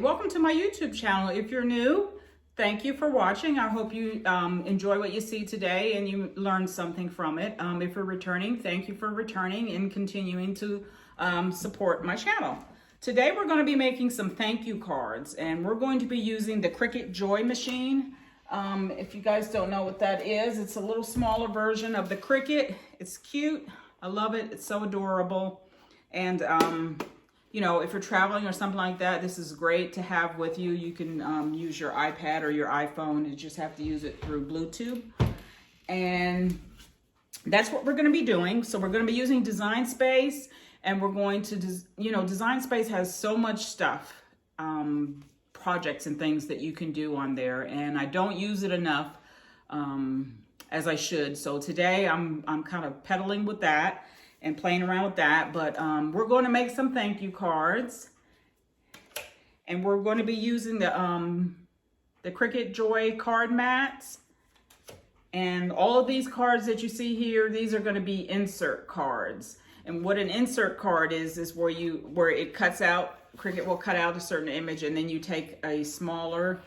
welcome to my YouTube channel. If you're new, thank you for watching. I hope you enjoy what you see today and you learn something from it. If you're returning, thank you for returning and continuing to support my channel. Today we're going to be making some thank you cards, and we're going to be using the Cricut Joy machine. If you guys don't know what that is, it's a little smaller version of the Cricut. It's cute. I love it. It's so adorable. And you know, if you're traveling or something like that, this is great to have with you. You can use your iPad or your iPhone. You just have to use it through Bluetooth. And that's what we're going to be doing. So we're going to be using Design Space, and we're going to, Design Space has so much stuff, projects and things that you can do on there. And I don't use it enough as I should. So today I'm kind of pedaling with that and playing around with that, but we're going to make some thank you cards, and we're going to be using the Cricut Joy card mats. And all of these cards that you see here, these are going to be insert cards. And what an insert card is where it cuts out, Cricut will cut out a certain image, and then you take a smaller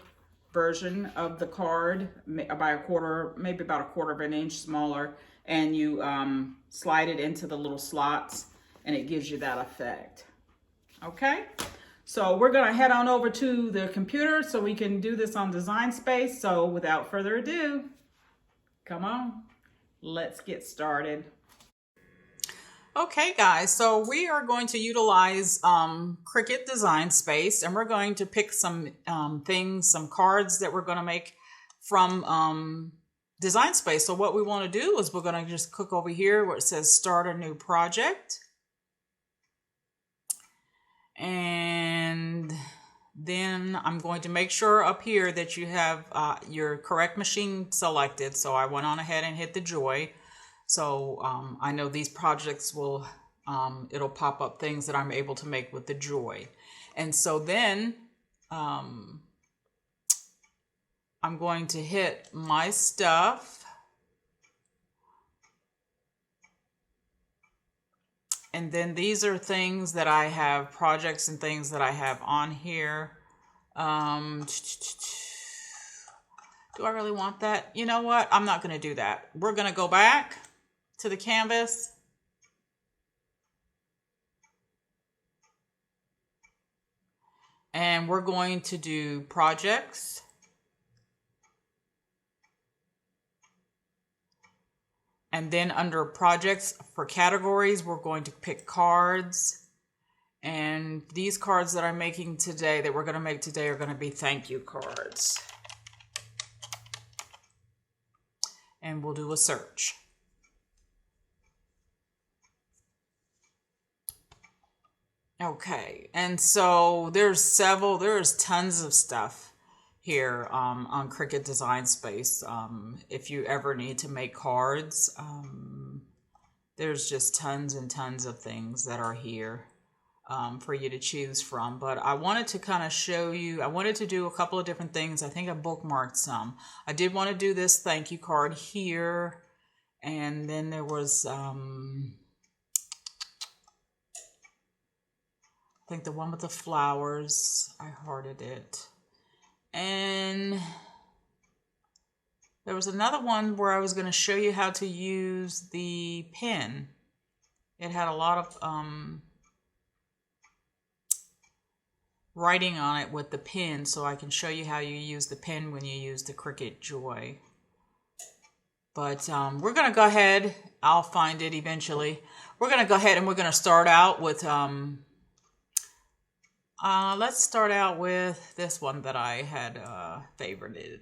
version of the card by a quarter, maybe about a quarter of an inch smaller, and you slide it into the little slots, and it gives you that effect. Okay, so we're gonna head on over to the computer so we can do this on Design Space. So without further ado, come on, let's get started. Okay guys, so we are going to utilize Cricut Design Space, and we're going to pick some some cards that we're going to make from Design Space. So what we want to do is we're going to just click over here where it says start a new project. And then I'm going to make sure up here that you have your correct machine selected. So I went on ahead and hit the Joy. So I know these projects will, it'll pop up things that I'm able to make with the Joy. And so then I'm going to hit my stuff. And then these are things that I have, projects and things that I have on here. Do I really want that? You know what? I'm not going to do that. We're going to go back to the canvas. And we're going to do projects. And then under projects for categories, we're going to pick cards. And these cards that I'm making today, that we're going to make today, are going to be thank you cards. And we'll do a search. Okay, and so there's tons of stuff here on Cricut Design Space. If you ever need to make cards, there's just tons and tons of things that are here for you to choose from. But I wanted to kind of show you, I wanted to do a couple of different things. I think I bookmarked some. I did want to do this thank you card here, and then there was I think the one with the flowers, I hearted it. And there was another one where I was going to show you how to use the pen. It had a lot of writing on it with the pen, so I can show you how you use the pen when you use the Cricut Joy. But we're going to go ahead. I'll find it eventually. We're going to go ahead and we're going to start out with... let's start out with this one that I had favorited.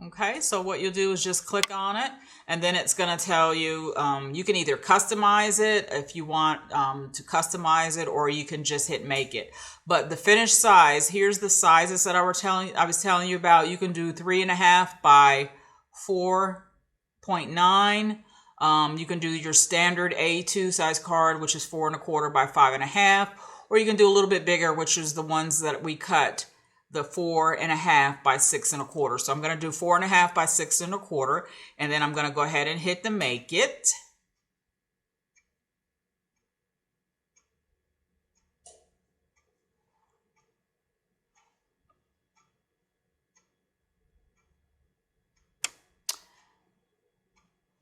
Okay, so what you'll do is just click on it, and then it's going to tell you, you can either customize it if you want to customize it, or you can just hit make it. But the finished size, here's the sizes that I was telling you about. You can do 3.5 by 4.9. You can do your standard A2 size card, which is 4.25 by 5.5. Or you can do a little bit bigger, which is the ones that we cut, the 4.5 by 6.25. So I'm going to do 4.5 by 6.25, and then I'm going to go ahead and hit the make it.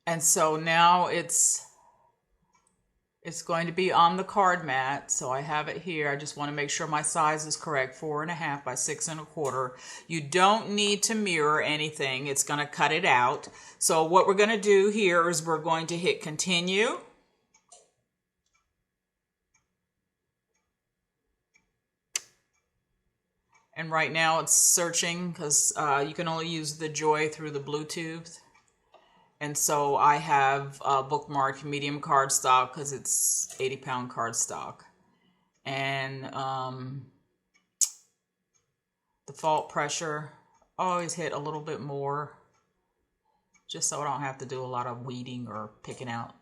And so now it's going to be on the card mat. So I have it here. I just want to make sure my size is correct. 4.5 by 6.25. You don't need to mirror anything. It's going to cut it out. So what we're going to do here is we're going to hit continue. And right now it's searching because you can only use the Joy through the Bluetooth. And so I have bookmarked medium cardstock because it's 80-pound cardstock. And default pressure, always hit a little bit more, just so I don't have to do a lot of weeding or picking out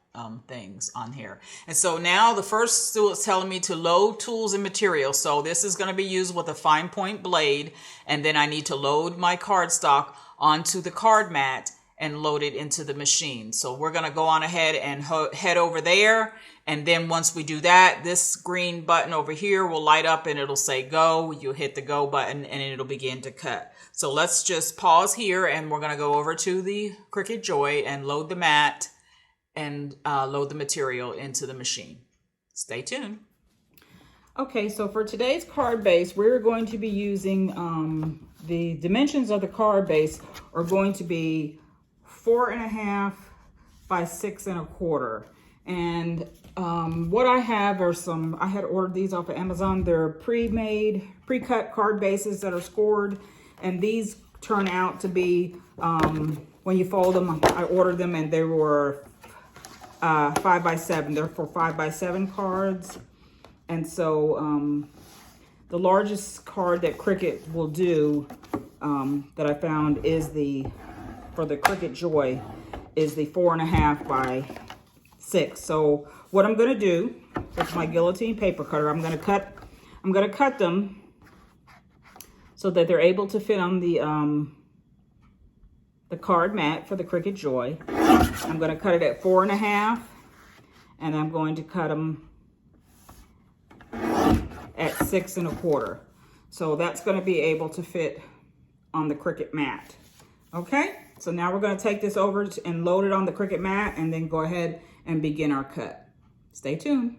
things on here. And so now the first tool is telling me to load tools and materials. So this is going to be used with a fine point blade. And then I need to load my cardstock onto the card mat and load it into the machine. So we're going to go on ahead and head over there. And then once we do that, this green button over here will light up and it'll say go. You hit the go button and it'll begin to cut. So let's just pause here and we're going to go over to the Cricut Joy and load the mat and load the material into the machine. Stay tuned. Okay, so for today's card base, we're going to be using the dimensions of the card base are going to be 4.5 by 6.25. And what I have are I had ordered these off of Amazon. They're pre-made, pre-cut card bases that are scored. And these turn out to be, when you fold them, I ordered them and they were 5 by 7. They're for 5 by 7 cards. And so the largest card that Cricut will do that I found is for the Cricut Joy is the 4.5 by 6. So what I'm going to do with my guillotine paper cutter, I'm going to cut them so that they're able to fit on the card mat for the Cricut Joy. I'm going to cut it at 4.5, and I'm going to cut them at 6.25. So that's going to be able to fit on the Cricut mat. Okay, so now we're going to take this over and load it on the Cricut mat and then go ahead and begin our cut. Stay tuned.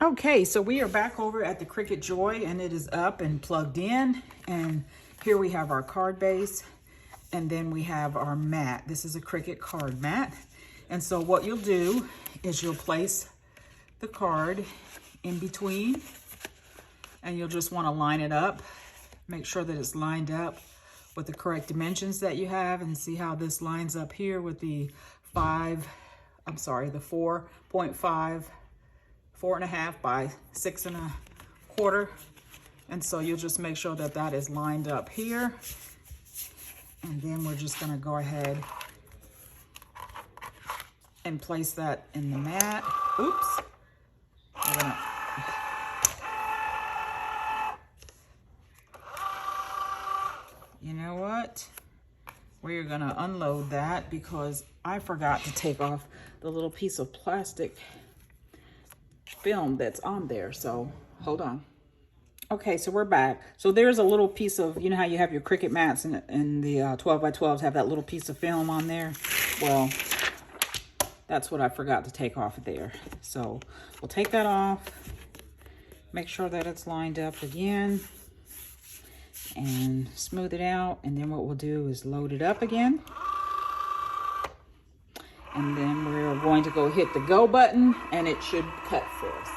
Okay, so we are back over at the Cricut Joy and it is up and plugged in. And here we have our card base and then we have our mat. This is a Cricut card mat. And so what you'll do is you'll place the card in between and you'll just want to line it up. Make sure that it's lined up with the correct dimensions that you have, and see how this lines up here with the 4.5 by 6.25. And so you'll just make sure that that is lined up here. And then we're just going to go ahead and place that in the mat. Oops. You know what? We're gonna unload that because I forgot to take off the little piece of plastic film that's on there. So hold on. Okay, so we're back. So there's a little piece of, you know how you have your Cricut mats and the 12 by 12s have that little piece of film on there? Well, that's what I forgot to take off there. So we'll take that off, make sure that it's lined up again, and smooth it out. And then what we'll do is load it up again. And then we're going to go hit the go button and it should cut for us.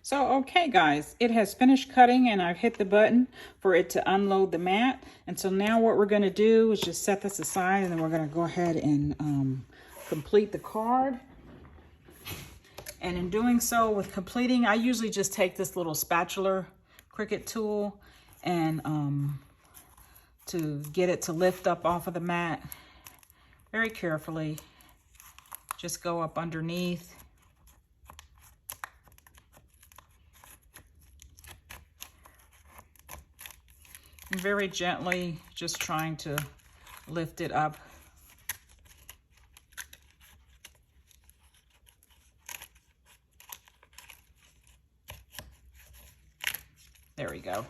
So, okay guys, it has finished cutting and I've hit the button for it to unload the mat. And so now what we're gonna do is just set this aside and then we're gonna go ahead and complete the card. And in doing so, with completing, I usually just take this little spatula Cricut tool and to get it to lift up off of the mat very carefully. Just go up underneath. And very gently, just trying to lift it up. There we go,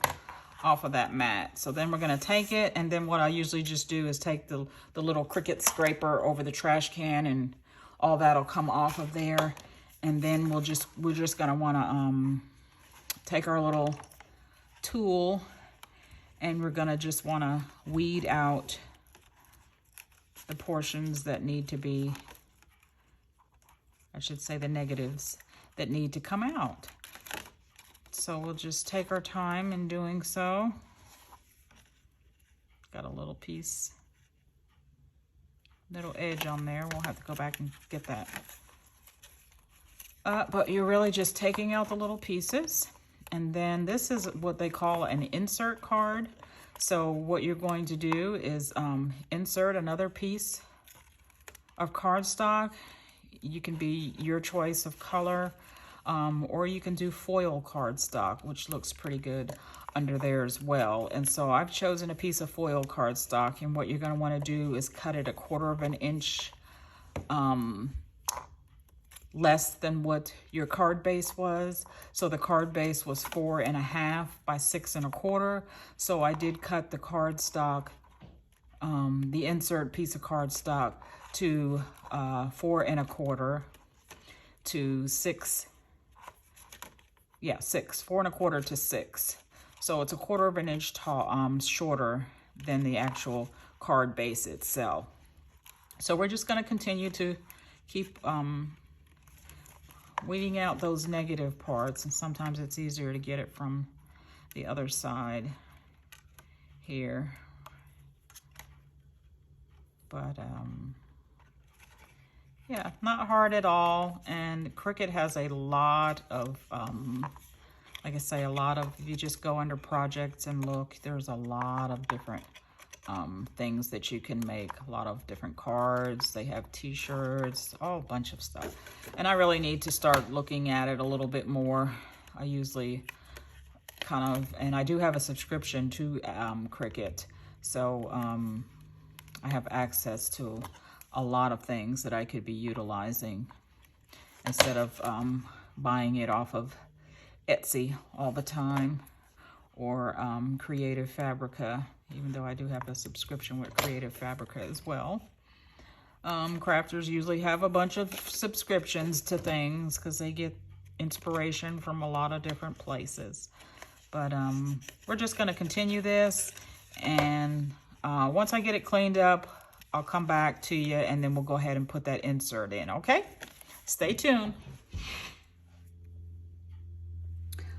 off of that mat. So then we're gonna take it, and then what I usually just do is take the little Cricut scraper over the trash can, and all that'll come off of there. And then we're just gonna wanna take our little tool, and we're gonna just wanna weed out the portions that need to be, I should say the negatives that need to come out. So we'll just take our time in doing so. Got a little piece, little edge on there. We'll have to go back and get that. But you're really just taking out the little pieces. And then this is what they call an insert card. So what you're going to do is insert another piece of cardstock. You can be your choice of color. Or you can do foil cardstock, which looks pretty good under there as well. And so I've chosen a piece of foil cardstock, and what you're going to want to do is cut it 1/4 of an inch less than what your card base was. So the card base was 4.5 by 6 1/4. So I did cut the cardstock, the insert piece of cardstock, to 4 1/4 to 6. Yeah, 6, 4 1/4 to 6. So it's 1/4 of an inch tall, shorter than the actual card base itself. So we're just going to continue to keep weeding out those negative parts, and sometimes it's easier to get it from the other side here. But yeah, not hard at all. And Cricut has a lot of, like I say, if you just go under projects and look, there's a lot of different things that you can make. A lot of different cards. They have t-shirts, a bunch of stuff. And I really need to start looking at it a little bit more. I usually and I do have a subscription to Cricut. So I have access to a lot of things that I could be utilizing instead of buying it off of Etsy all the time, or Creative Fabrica, even though I do have a subscription with Creative Fabrica as well. Crafters usually have a bunch of subscriptions to things because they get inspiration from a lot of different places. But we're just going to continue this, and once I get it cleaned up, I'll come back to you, and then we'll go ahead and put that insert in, okay? Stay tuned.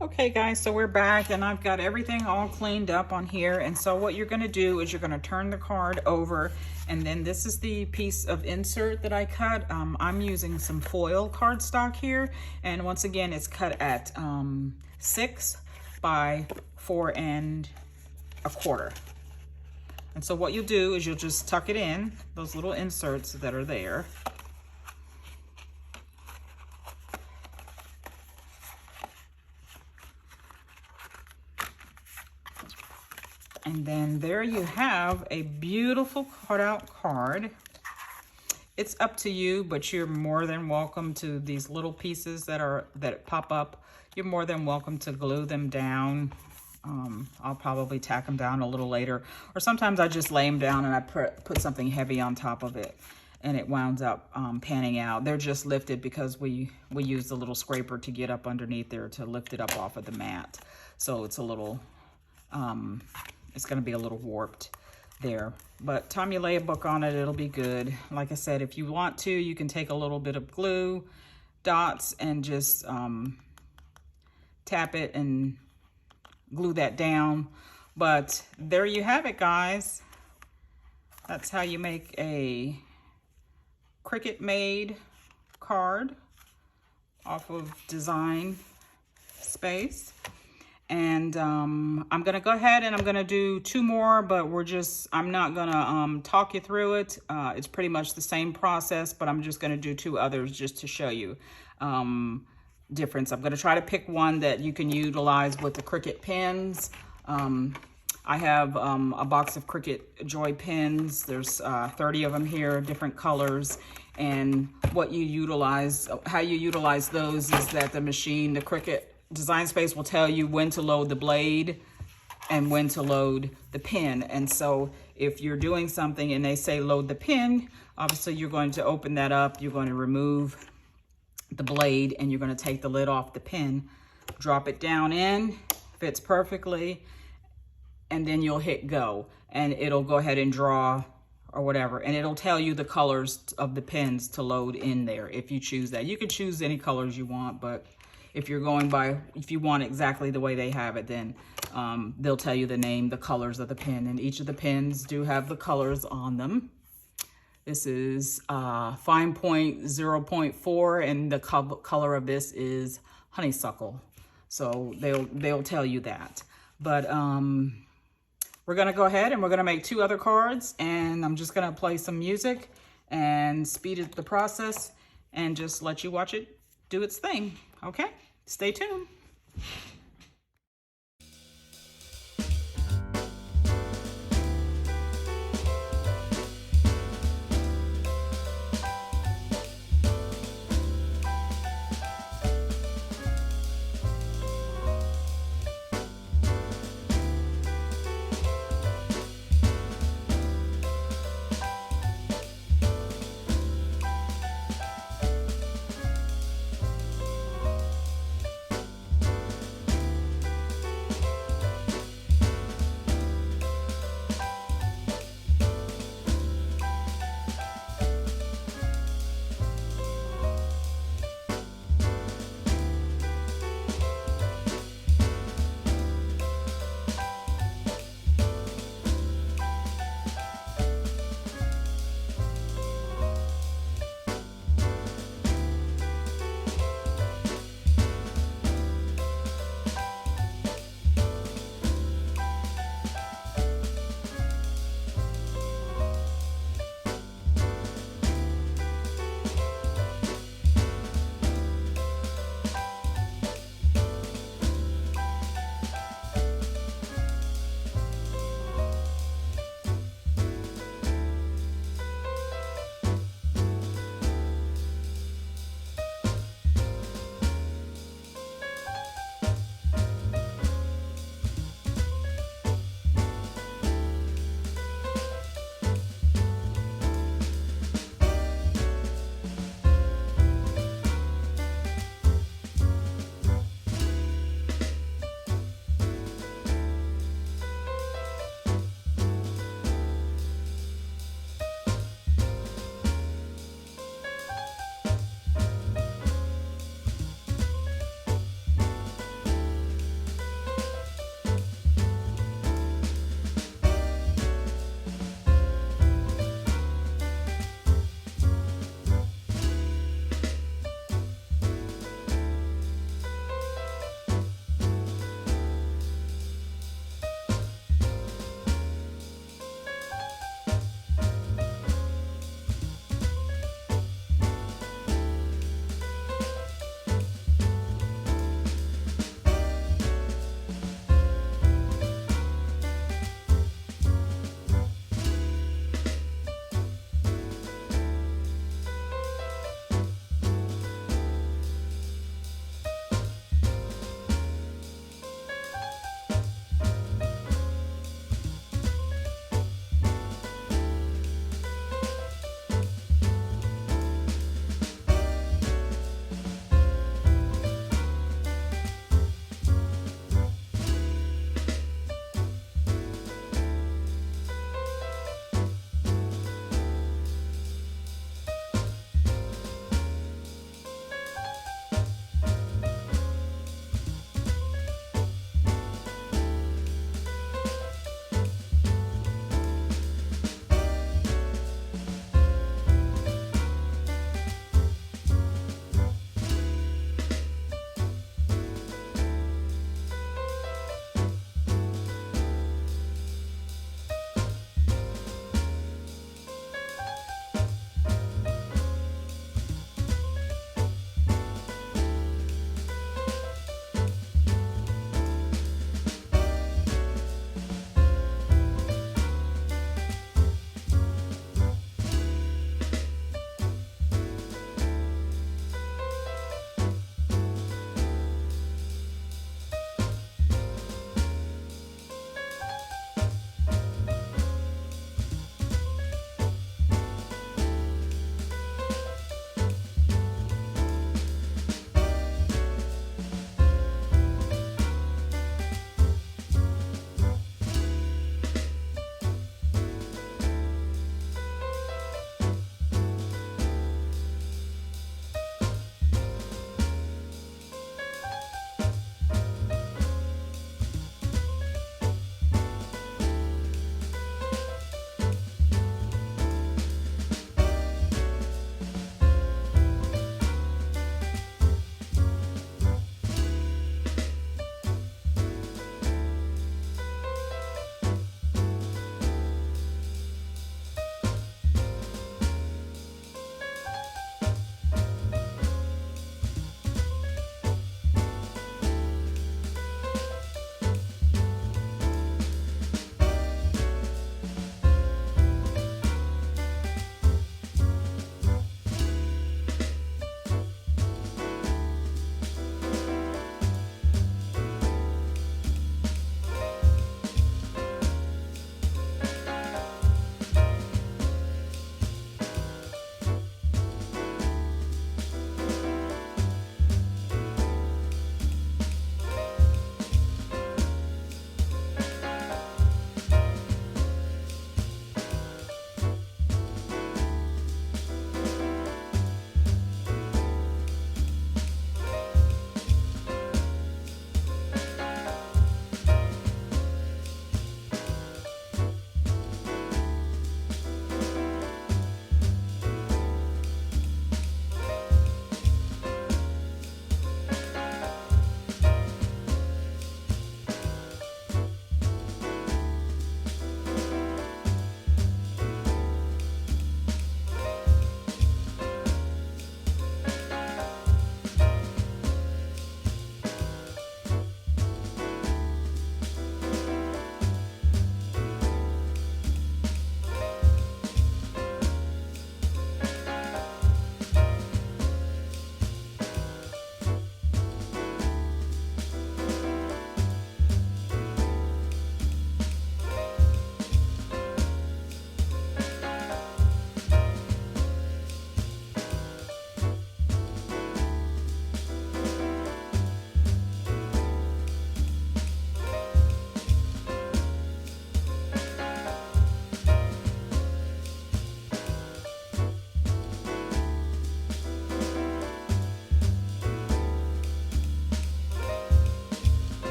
Okay, guys, so we're back, and I've got everything all cleaned up on here. And so what you're going to do is you're going to turn the card over, and then this is the piece of insert that I cut. I'm using some foil cardstock here, and once again, it's cut at 6 by 4 1/4. And so what you'll do is you'll just tuck it in, those little inserts that are there. And then there you have a beautiful cutout card. It's up to you, but you're more than welcome to these little pieces that pop up. You're more than welcome to glue them down. I'll probably tack them down a little later, or sometimes I just lay them down and I put something heavy on top of it, and it winds up panning out. They're just lifted because we use the little scraper to get up underneath there to lift it up off of the mat. So it's a little, it's going to be a little warped there. But time you lay a book on it, it'll be good. Like I said, if you want to, you can take a little bit of glue dots and just tap it and glue that down. But there you have it, guys. That's how you make a Cricut made card off of Design Space. And I'm gonna go ahead and I'm gonna do 2 more, but I'm not gonna talk you through it. It's pretty much the same process, but I'm just gonna do 2 others just to show you difference. I'm gonna try to pick one that you can utilize with the Cricut pens. I have a box of Cricut Joy pens. There's 30 of them here, different colors. And what you utilize, how you utilize those is that the Cricut Design Space will tell you when to load the blade and when to load the pen. And so if you're doing something and they say load the pen, obviously you're going to open that up, you're going to remove the blade, and you're going to take the lid off the pen, drop it down in, fits perfectly, and then you'll hit go and it'll go ahead and draw or whatever, and it'll tell you the colors of the pens to load in there if you choose that. You can choose any colors you want, but if you're going by, if you want exactly the way they have it, then they'll tell you the name, the colors of the pen, and each of the pens do have the colors on them. This is fine point 0.4, and the color of this is honeysuckle. So they'll tell you that. But we're gonna go ahead and we're gonna make 2 other cards, and I'm just gonna play some music and speed up the process and just let you watch it do its thing. Okay, stay tuned.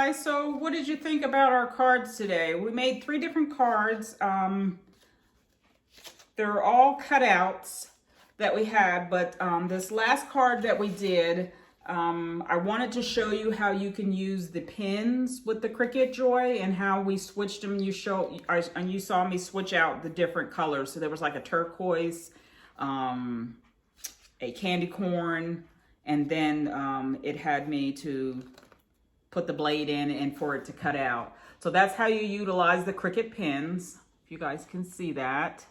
guys, so what did you think about our cards today? We made 3 different cards. They're all cutouts that we had, but this last card that we did, I wanted to show you how you can use the pins with the Cricut Joy and how we switched them. You saw me switch out the different colors. So there was like a turquoise, a candy corn, and then it had me to put the blade in and for it to cut out. So that's how you utilize the Cricut pins. If you guys can see that.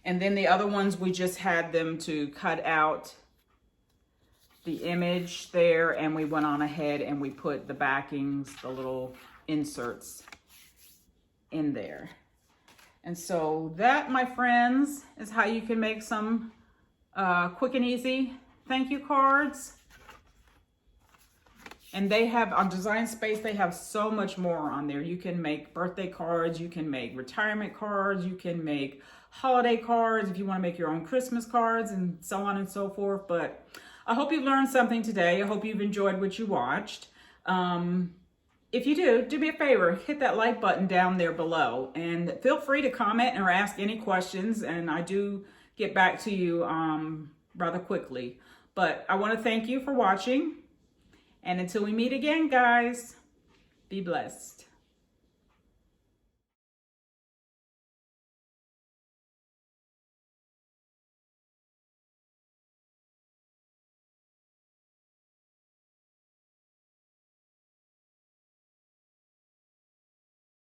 And then the other ones, we just had them to cut out the image there, and we went on ahead and we put the backings, the little inserts in there. And so that, my friends, is how you can make some quick and easy thank you cards. And they have, on Design Space, they have so much more on there. You can make birthday cards, you can make retirement cards, you can make holiday cards, if you want to make your own Christmas cards, and so on and so forth. But I hope you've learned something today. I hope you've enjoyed what you watched. If you do me a favor, hit that like button down there below, and feel free to comment or ask any questions, and I do get back to you rather quickly. But I want to thank you for watching, and until we meet again, guys, be blessed.